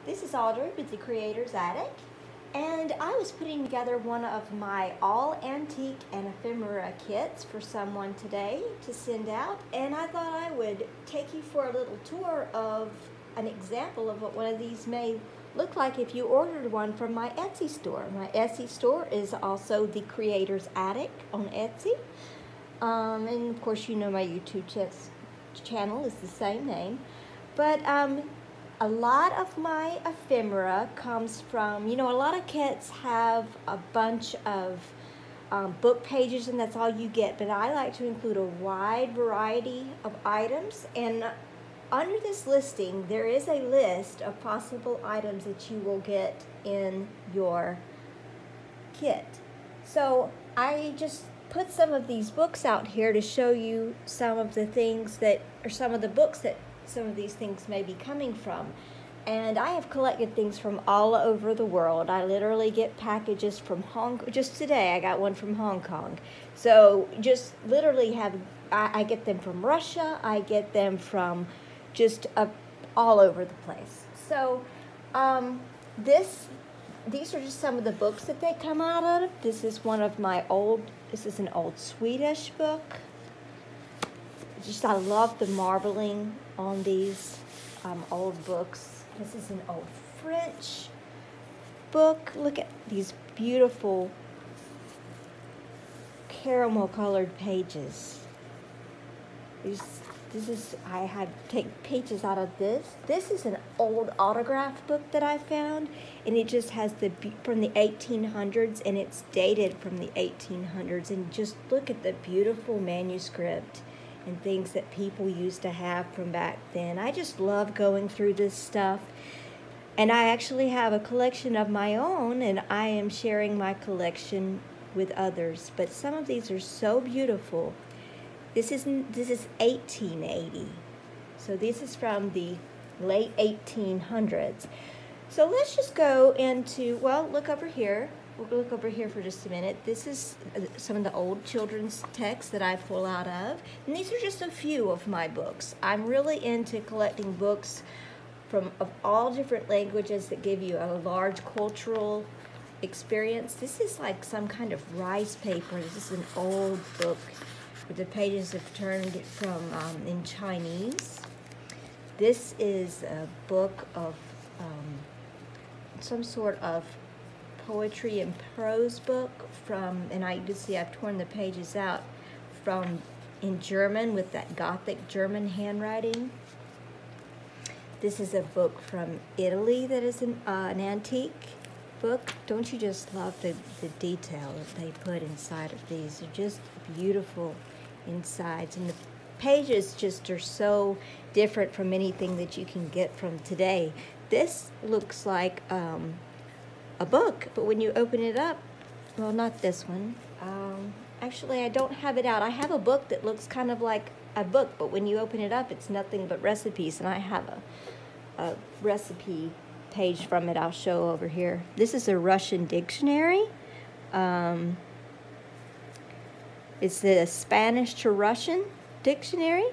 This is Audrey with the Creator's Attic, and I was putting together one of my all antique and ephemera kits for someone today to send out, and I thought I would take you for a little tour of an example of what one of these may look like if you ordered one from my Etsy store. My Etsy store is also the Creator's Attic on Etsy, and of course you know my YouTube channel is the same name, but a lot of my ephemera comes from, a lot of kits have a bunch of book pages and that's all you get, but I like to include a wide variety of items, and under this listing there is a list of possible items that you will get in your kit. So I just put some of these books out here to show you some of the things that, or some of the books that some of these things may be coming from. And I have collected things from all over the world. I literally get packages from Hong Kong. Just today I got one from Hong Kong. So just literally I get them from Russia. I get them from just all over the place. So these are just some of the books that they come out of. This is an old Swedish book. I love the marbling on these old books. This is an old French book. Look at these beautiful caramel colored pages. I have taken pages out of this. This is an old autograph book that I found, and it just has from the 1800s, and it's dated from the 1800s. And just look at the beautiful manuscript and things that people used to have from back then. I just love going through this stuff. And I actually have a collection of my own, and I am sharing my collection with others. But some of these are so beautiful. This is 1880. So this is from the late 1800s. So let's just go into, well, look over here. We'll look over here for just a minute. This is some of the old children's texts that I pull out of. And these are just a few of my books. I'm really into collecting books of all different languages that give you a large cultural experience. This is like some kind of rice paper. This is an old book where the pages have turned from in Chinese. This is a book of some sort of poetry and prose book and you can see I've torn the pages out in German with that Gothic German handwriting. This is a book from Italy that is an antique book. Don't you just love the detail that they put inside of these? They're just beautiful insides, and the pages just are so different from anything that you can get from today. This looks like a book, but when you open it up, well, not this one. Actually, I don't have it out. I have a book that looks kind of like a book, but when you open it up, it's nothing but recipes, and I have a recipe page from it I'll show over here. This is a Russian dictionary. It's the Spanish to Russian dictionary.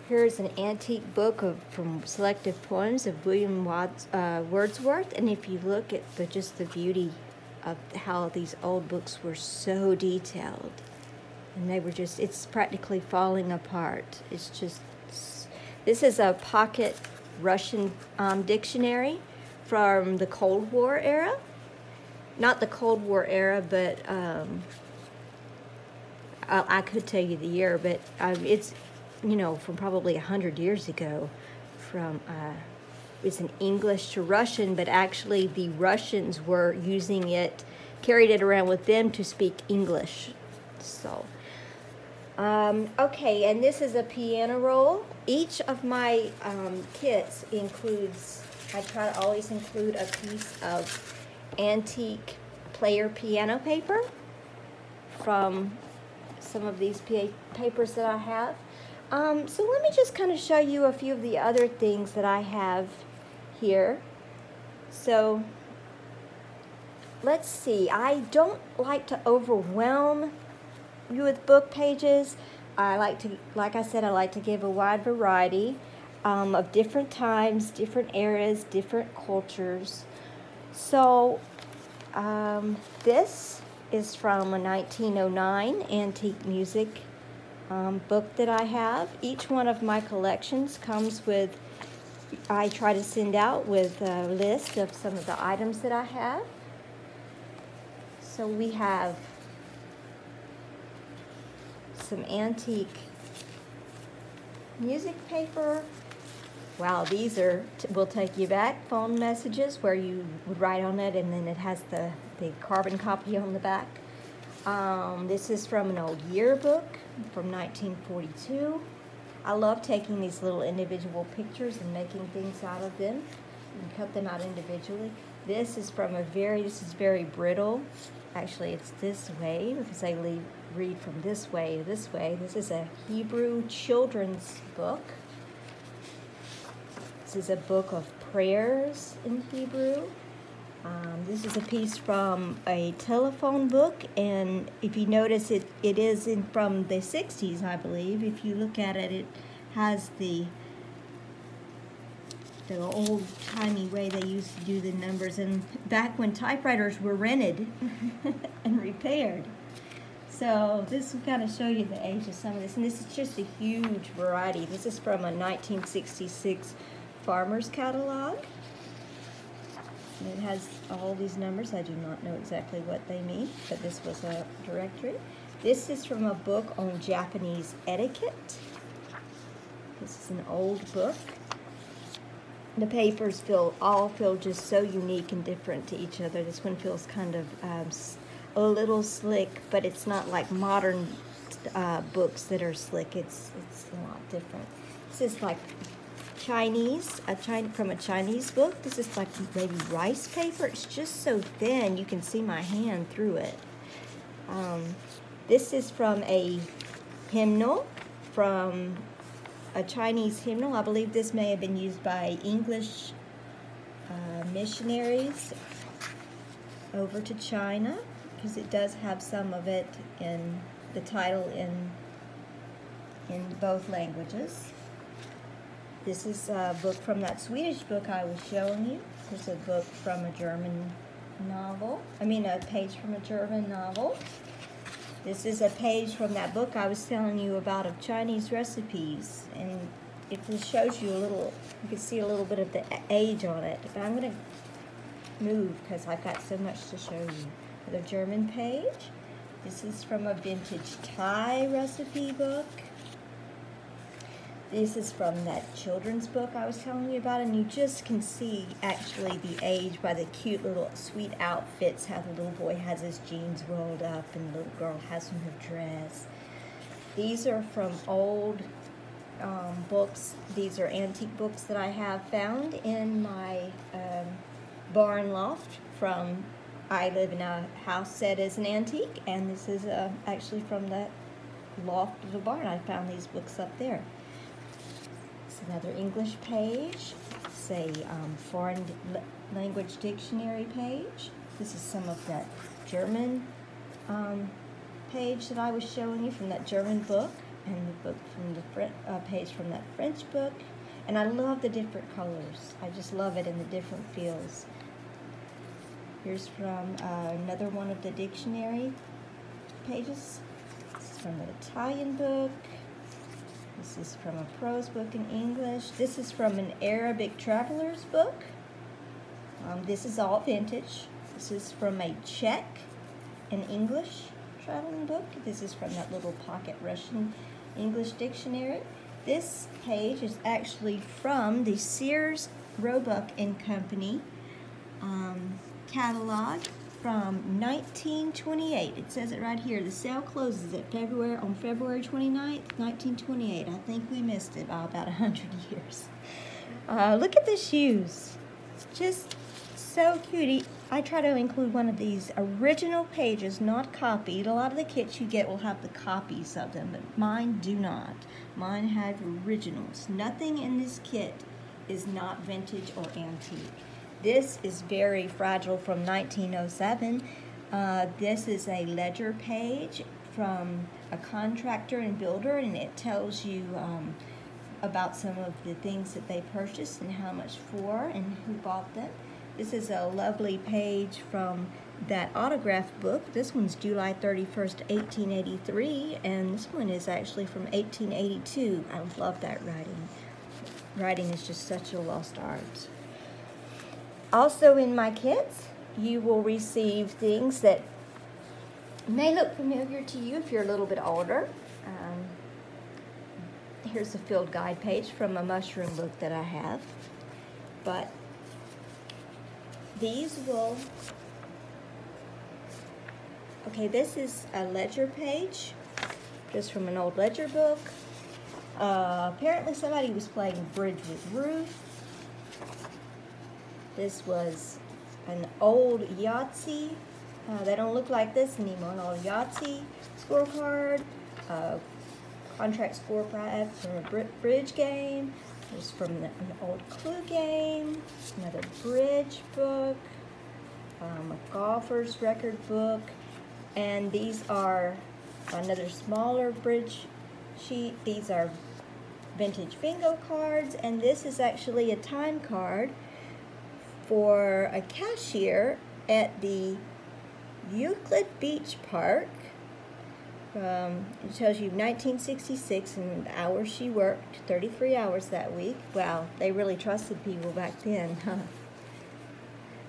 Here's an antique book from selected poems of William Wordsworth, and if you look at just the beauty of how these old books were so detailed, and it's practically falling apart. This is a pocket Russian dictionary from the Cold War era. Not the Cold War era, but I could tell you the year, but it's from probably 100 years ago. It's in English to Russian, but actually the Russians were using it, carried it around with them to speak English. So, okay, and this is a piano roll. Each of my kits includes, I try to always include a piece of antique player piano paper from some of these papers that I have. So let me just kind of show you a few of the other things that I have here. So let's see. I don't like to overwhelm you with book pages. Like I said, I like to give a wide variety. of different times, different eras, different cultures. So this is from a 1909 antique music book that I have. Each one of my collections comes with, I try to send out with a list of some of the items that I have. So we have some antique music paper. Wow, these are, will take you back, phone messages where you would write on it and then it has the carbon copy on the back. This is from an old yearbook from 1942. I love taking these little individual pictures and making things out of them and cut them out individually. This is from this is very brittle. Actually, it's this way because I read from this way to this way. This is a Hebrew children's book. This is a book of prayers in Hebrew. This is a piece from a telephone book, and if you notice, it is from the 60s, I believe. If you look at it, it has the old-timey way they used to do the numbers, and back when typewriters were rented and repaired. So this will kind of show you the age of some of this, and this is just a huge variety. This is from a 1966 Farmer's Catalog. And it has all these numbers. I do not know exactly what they mean, but this was a directory. This is from a book on Japanese etiquette. This is an old book. The papers all feel just so unique and different to each other. This one feels kind of a little slick, but it's not like modern books that are slick. It's a lot different. This is like Chinese, from a Chinese book. This is like maybe rice paper. It's just so thin you can see my hand through it. This is from a hymnal, from a Chinese hymnal. I believe this may have been used by English missionaries over to China, because it does have some of it in the title in both languages. This is a book from that Swedish book I was showing you. This is a book from a German novel. I mean, a page from a German novel. This is a page from that book I was telling you about of Chinese recipes. And it just shows you a little, you can see a little bit of the age on it. But I'm going to move because I've got so much to show you. The German page. This is from a vintage Thai recipe book. This is from that children's book I was telling you about, and you just can see actually the age by the cute little sweet outfits, how the little boy has his jeans rolled up and the little girl has on her dress. These are from old books. These are antique books that I have found in my barn loft from, I live in a house set as an antique, and this is actually from the loft of the barn. I found these books up there. Another English page. It's a foreign language dictionary page. This is some of that German page that I was showing you from that German book, and the book from the page from that French book. And I love the different colors. I just love it in the different feels. Here's from another one of the dictionary pages. This is from an Italian book. This is from a prose book in English. This is from an Arabic traveler's book. This is all vintage. This is from a Czech and English traveling book. This is from that little pocket Russian English dictionary. This page is actually from the Sears Roebuck and Company catalog from 1928. It says it right here. The sale closes at on February 29th, 1928. I think we missed it by about 100 years. Look at the shoes. It's just so cute. I try to include one of these original pages, not copied. A lot of the kits you get will have the copies of them, but mine do not. Mine have originals. Nothing in this kit is not vintage or antique. This is very fragile from 1907. This is a ledger page from a contractor and builder, and it tells you about some of the things that they purchased and how much for and who bought them. This is a lovely page from that autograph book. This one's July 31st, 1883, and this one is actually from 1882. I love that writing. Writing is just such a lost art. Also in my kits, you will receive things that may look familiar to you if you're a little bit older. Here's a field guide page from a mushroom book that I have. But these will... Okay, this is a ledger page, just from an old ledger book. Apparently somebody was playing bridge with Ruth. This was an old Yahtzee. They don't look like this anymore. An old Yahtzee scorecard, contract score prize from a bridge game. There's from an old Clue game, another bridge book, a golfer's record book, and these are another smaller bridge sheet. These are vintage bingo cards, and this is actually a time card for a cashier at the Euclid Beach Park. It tells you 1966 and the hours she worked, 33 hours that week. Wow, they really trusted people back then, huh?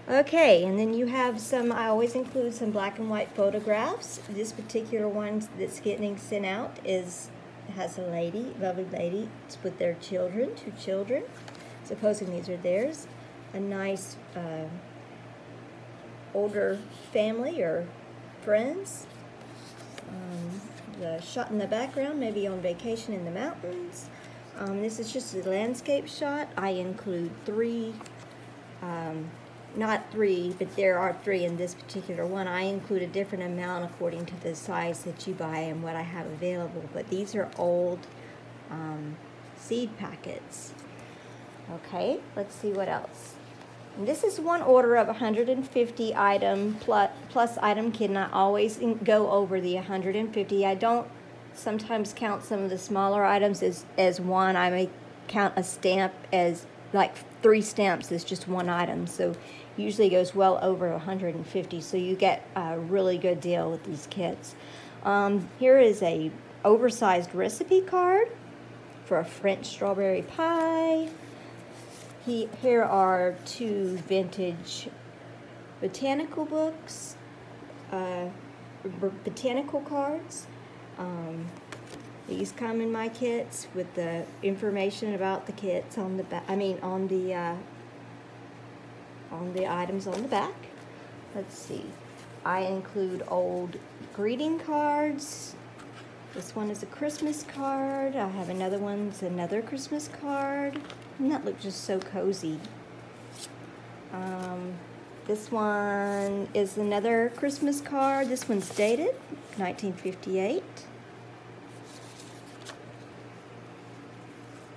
Okay, and then you have some, I always include some black and white photographs. This particular one that's getting sent out has a lady, lovely lady, it's with their children, 2 children. Supposing these are theirs. A nice older family or friends. The shot in the background, maybe on vacation in the mountains. This is just a landscape shot. I include 3, not 3, but there are 3 in this particular one. I include a different amount according to the size that you buy and what I have available, but these are old seed packets. Okay, let's see what else. And this is one order of 150 item plus item kit, and I always go over the 150. I don't sometimes count some of the smaller items as one. I may count a stamp as like 3 stamps as just one item. So usually goes well over 150. So you get a really good deal with these kits. Here is a oversized recipe card for a French strawberry pie. Here are 2 vintage botanical books, botanical cards. These come in my kits with the information about the kits on the back. I mean, on the items on the back. Let's see. I include old greeting cards. This one is a Christmas card. I have another one's another Christmas card. And that looks just so cozy. This one is another Christmas card. This one's dated 1958.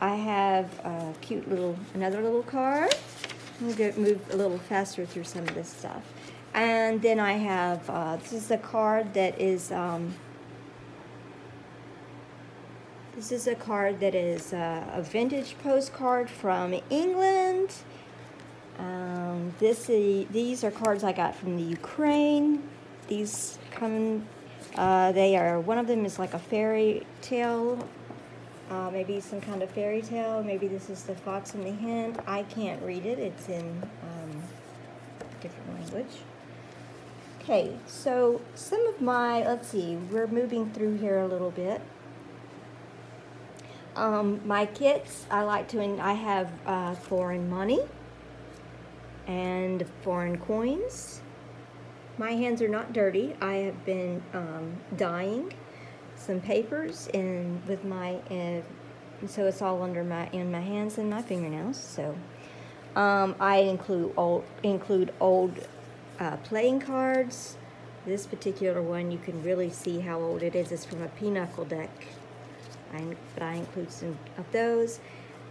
I have a cute another little card. I'm going to move a little faster through some of this stuff. And then I have, this is a card that is, a vintage postcard from England. These are cards I got from the Ukraine. These come, one of them is like a fairy tale, maybe some kind of fairy tale. Maybe this is the Fox and the Hen. I can't read it. It's in different language. Okay, so some of my, let's see, we're moving through here a little bit. My kits, I have foreign money and foreign coins. My hands are not dirty. I have been dyeing some papers with my, so it's all in my hands and my fingernails. So I include old playing cards. This particular one, you can really see how old it is. It's from a pinochle deck. But I include some of those.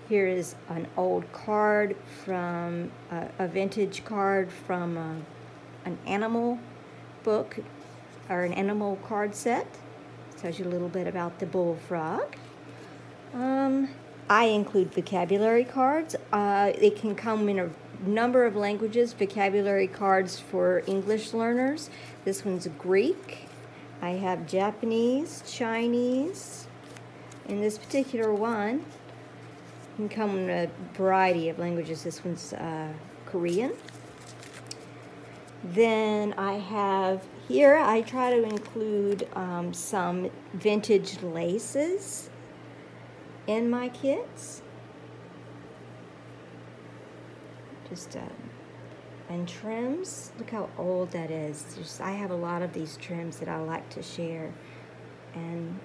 Here is an old card from a vintage card from an animal book or an animal card set. It tells you a little bit about the bullfrog. I include vocabulary cards. It can come in a number of languages, vocabulary cards for English learners. This one's Greek. I have Japanese, Chinese. In this particular one, it can come in a variety of languages. This one's Korean. Then I have here, I try to include some vintage laces in my kits. Just and trims. Look how old that is. I have a lot of these trims that I like to share, and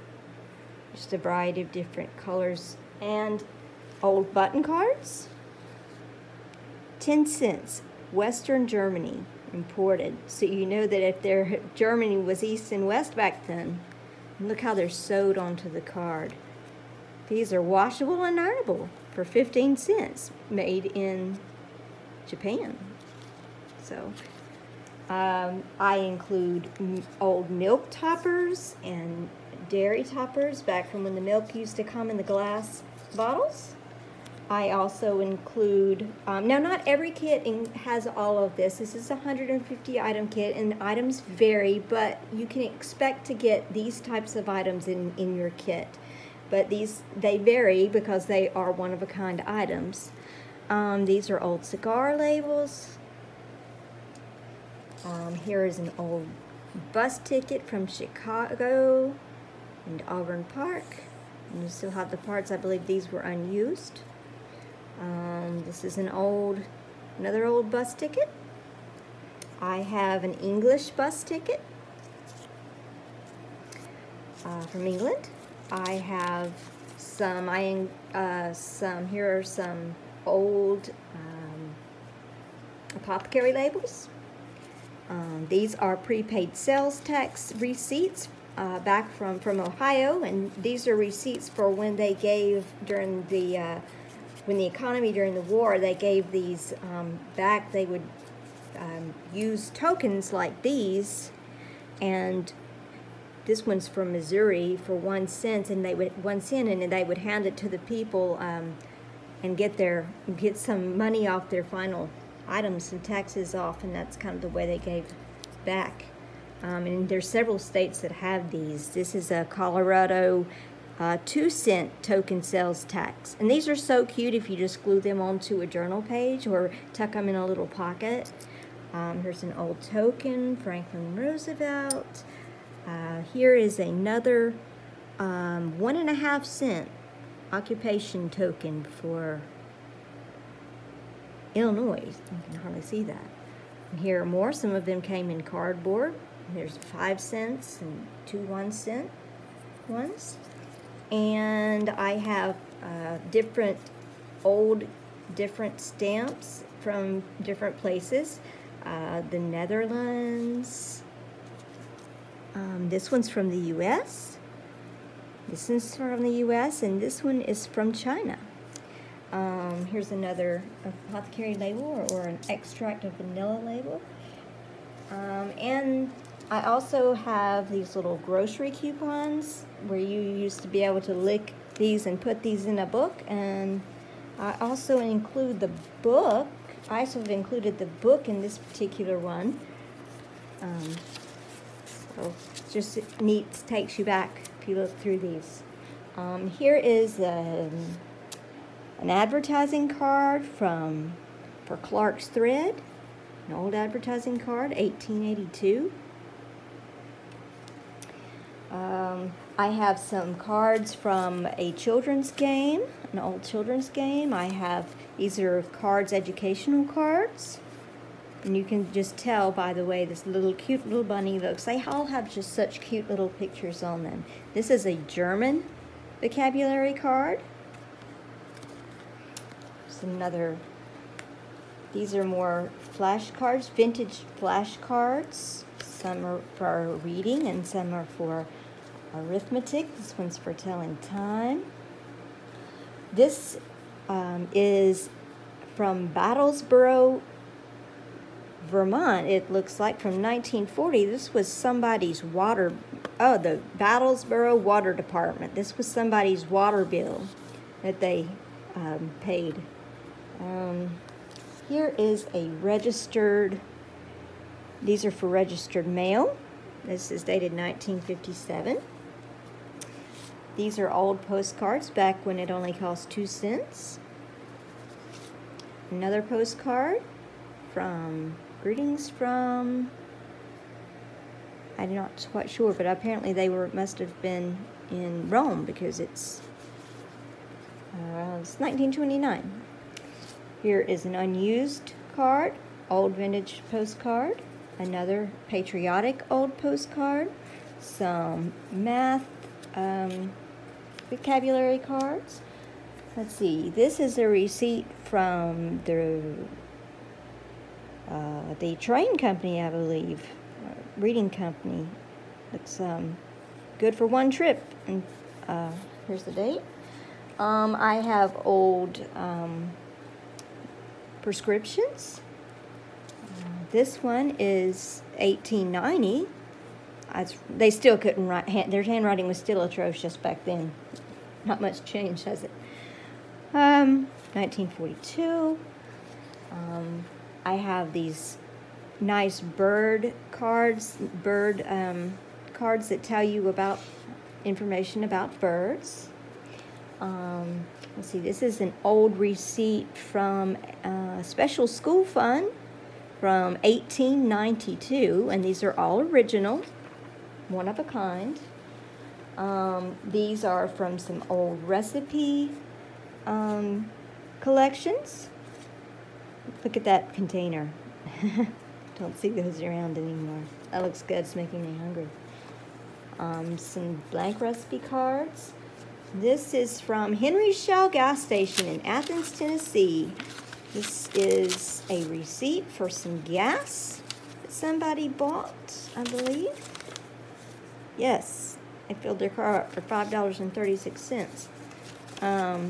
just a variety of different colors. And old button cards. 10 cents, Western Germany, imported. So you know that if Germany was East and West back then. Look how they're sewed onto the card. These are washable and ironable for 15 cents, made in Japan. So I include old milk toppers and dairy toppers back from when the milk used to come in the glass bottles. I also include, now not every kit has all of this. This is a 150 item kit, and items vary, but you can expect to get these types of items in your kit. But they vary because they are one-of-a-kind items. These are old cigar labels. Here is an old bus ticket from Chicago and Auburn Park. And you still have the parts. I believe these were unused. This is another old bus ticket. I have an English bus ticket from England. I have here are some old Apothecary Labels. These are prepaid sales tax receipts back from Ohio, and these are receipts for when they gave during when the economy during the war, they gave these back. They would use tokens like these, and this one's from Missouri for 1 cent, and they would 1 cent, and they would hand it to the people and get some money off their final items and taxes off, and that's kind of the way they gave back. And there's several states that have these. This is a Colorado 2 cent token sales tax, and these are so cute if you just glue them onto a journal page or tuck them in a little pocket. Here's an old token, Franklin Roosevelt. Here is another 1.5 cent occupation token for Illinois. You can hardly see that. And here are more. Some of them came in cardboard. There's 5 cents and 2 1 cent ones. And I have different stamps from different places. The Netherlands. This one's from the U.S. This one's from the U.S. and this one is from China. Here's another apothecary label or an extract of vanilla label. And I also have these little grocery coupons where you used to be able to lick these and put these in a book. And I also include the book. I also have included the book in this particular one. So it's just neat, takes you back if you look through these. Here is an advertising card for Clark's Thread, an old advertising card, 1882. I have some cards from a children's game, an old children's game. These are cards, educational cards. And you can just tell by the way this cute little bunny looks. They all have just such cute little pictures on them. This is a German vocabulary card. These are more flashcards, vintage flashcards. Some are for reading and some are for arithmetic. This one's for telling time. This is from Battlesboro, Vermont. It looks like from 1940. This was somebody's the Battlesboro Water Department. This was somebody's water bill. that they paid. Here is a registered, these are for registered mail. This is dated 1957. These are old postcards back when it only cost 2 cents. Another postcard from, greetings from, I'm not quite sure, but apparently they must have been in Rome because it's 1929. Here is an unused card, old vintage postcard, another patriotic old postcard, some math vocabulary cards. Let's see, this is a receipt from the train company, I believe, reading company. Looks good for one trip. And here's the date. I have old prescriptions. This one is 1890. They still couldn't write. Their handwriting was still atrocious back then. Not much changed, has it? 1942. I have these nice bird cards, cards that tell you about information about birds. Let's see, this is an old receipt from a special school fund from 1892, and these are all original, one of a kind. These are from some old recipe collections. Look at that container. Don't see those around anymore. That looks good. It's making me hungry. Some blank recipe cards. This is from Henry's Shell gas station in Athens, Tennessee. This is a receipt for some gas that somebody bought, I believe. Yes, they filled their car up for $5.36.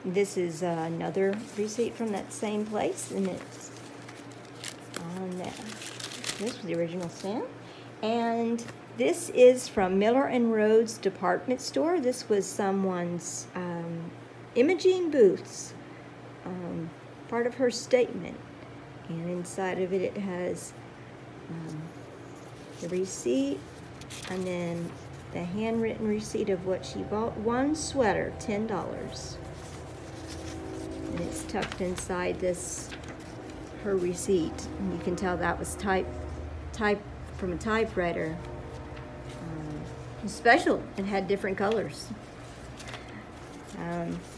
This is another receipt from that same place, and it's on there. This was the original stamp. And this is from Miller and Rhodes department store. This was someone's imaging booths, part of her statement. And inside of it, it has the receipt and then the handwritten receipt of what she bought. One sweater, $10. And it's tucked inside this, her receipt. And you can tell that was typed from a typewriter. Special, it had different colors.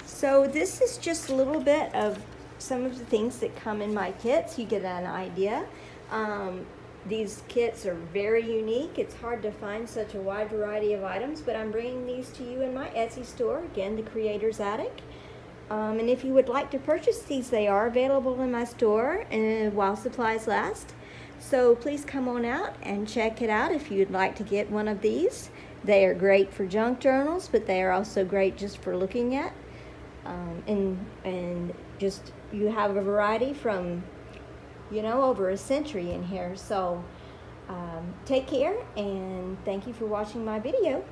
So this is just a little bit of some of the things that come in my kits. You get an idea. These kits are very unique. It's hard to find such a wide variety of items, but I'm bringing these to you in my Etsy store, again, The Creator's Attic. And if you would like to purchase these, they are available in my store while supplies last. So please come on out and check it out if you'd like to get one of these. They are great for junk journals, but they are also great just for looking at. And just, you have a variety from, you know, over a century in here. So take care, and thank you for watching my video.